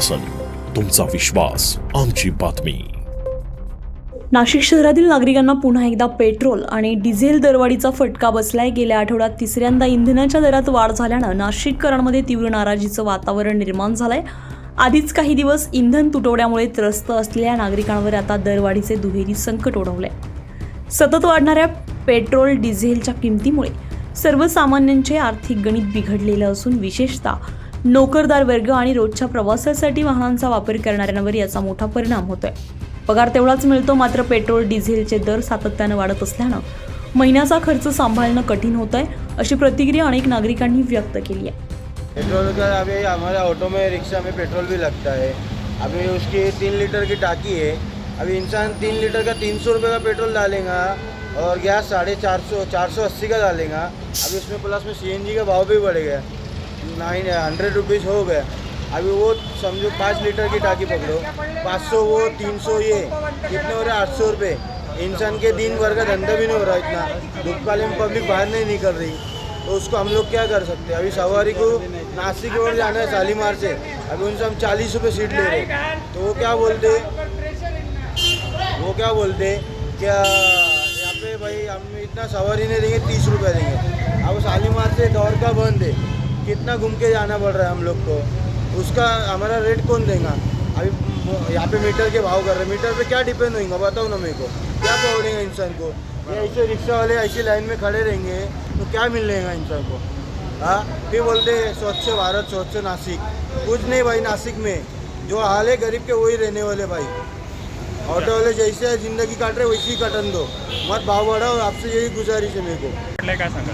शासन, तुमचा विश्वास, आमची बातमी। नाशिक शहरातील नागरिकांना पुन्हा एकदा पेट्रोल आणि डिझेल दरवाढीचा फटका बसलाय। गेल्या आठवड्यात तिसऱ्यांदा इंधनाच्या दरात वाढ झाल्यानं नाशिककरांमध्ये तीव्र नाराजीचं वातावरण निर्माण झालंय। आधीच काही दिवस इंधन तुटवड्यामुळे त्रस्त असलेल्या नागरिकांवर आता दरवाढीचे दुहेरी संकट ओढवलंय। सतत वाढणाऱ्या पेट्रोल डिझेलच्या किमतीमुळे सर्वसामान्यांचे आर्थिक गणित बिघडलेलं असून विशेषतः नोकरदार वर्ग आणि रोजच्या प्रवासासाठी वाहनांचा वापर करणाऱ्यांवर याचा मोठा परिणाम होतोय। पगार तेवढाच मिळतो, मात्र पेट्रोल डिझेलचे दर सातत्यानं वाढत असल्यानं महिन्याचा खर्च सांभाळणं कठीण होतंय, अशी प्रतिक्रिया अनेक नागरिकांनी व्यक्त केली आहे। पेट्रोल का अभी हमारे ऑटो में रिक्शा में पेट्रोल भी लगता है। अभी उसकी 3 लीटर की टाकी है। अभी इंसान 3 लीटर का 300 रुपये का पेट्रोल डालेगा और गैस 480 का डालेगा। अभी उसमें प्लस में CNG का भाव भी बढ़ गया, 900 रुपीज़ हो गया। अभी वो समझो 5 लीटर की टाकी पकड़ो, 500 वो 300 ये कितने हो रहे 800 रुपये। इंसान के दिन भर का धंधा भी नहीं हो रहा इतना, धूपकाले में पब्लिक बाहर नहीं निकल रही, तो उसको हम लोग क्या कर सकते हैं। अभी सवारी को नासिक की ओर जाना है शालीमार से, अभी उनसे हम 40 रुपये सीट ले रहे हैं, तो वो क्या बोलते क्या यहाँ पे भाई हम इतना सवारी नहीं देंगे, 30 रुपये देंगे। अब शालीमार से दौर का बंद है, कितना घूम के जाना पड़ रहा है हम लोग को, उसका हमारा रेट कौन देगा। अभी यहाँ पे मीटर के भाव कर रहे हैं, मीटर पे क्या डिपेंड होगा बताओ ना मेरे को, क्या पकड़ेगा इंसान को। ये ऐसे रिक्शा वाले ऐसी लाइन में खड़े रहेंगे तो क्या मिलेगा इंसान को। हाँ, फिर बोलते स्वच्छ भारत स्वच्छ नासिक, कुछ नहीं भाई। नासिक में जो हाल है गरीब के वही रहने वाले भाई। ऑटो वाले जैसे ज़िंदगी काट रहे वैसे ही कटन दो, मत भाव बढ़ाओ। आपसे यही गुजारिश है मेरे को। काय सांगा,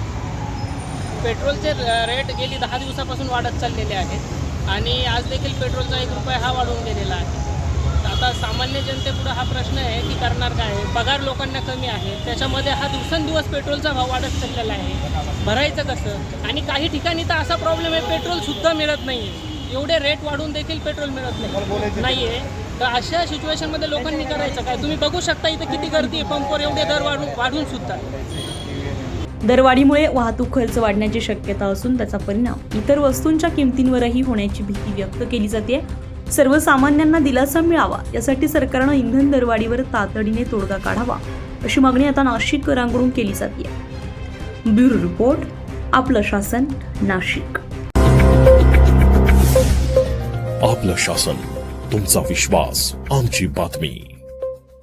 पेट्रोलचे रेट गेली 10 दिवसापासून वाढत चाललेले आहेत आणि आज देखील पेट्रोलचा 1 रुपया हा वाढून गेलेला आहे। आता सामान्य जनतेपुढे हा प्रश्न आहे की करणार काय। पगार लोकांना कमी आहे, त्याच्यामध्ये हा दिवसेंदिवस पेट्रोलचा भाव वाढत चाललेला आहे, भरायचं कसं। आणि काही ठिकाणी तर असा प्रॉब्लेम आहे, पेट्रोलसुद्धा मिळत नाही आहे। एवढे रेट वाढून देखील पेट्रोल मिळत नाही आहे। तर अशा सिच्युएशनमध्ये लोकांनी करायचं काय। तुम्ही बघू शकता इथे किती गर्दी आहे पंपवर, एवढे दर वाढून सुद्धा। दरवाढीमुळे वाहतूक खर्च वाढण्याची शक्यता असून त्याचा परिणाम इतर वस्तूंच्या किमतींवरही होण्याची भीती व्यक्त केली जाते। सर्वसामान्यांना दिलासा मिळावा यासाठी सरकारनं इंधन दरवाढीवर तातडीने तोडगा काढावा, अशी मागणी आता नाशिककरांकडून केली जाते। ब्युरो रिपोर्ट, आपलं शासन, नाशिक। आपलं शासन, तुमचा विश्वास, आमची बातमी।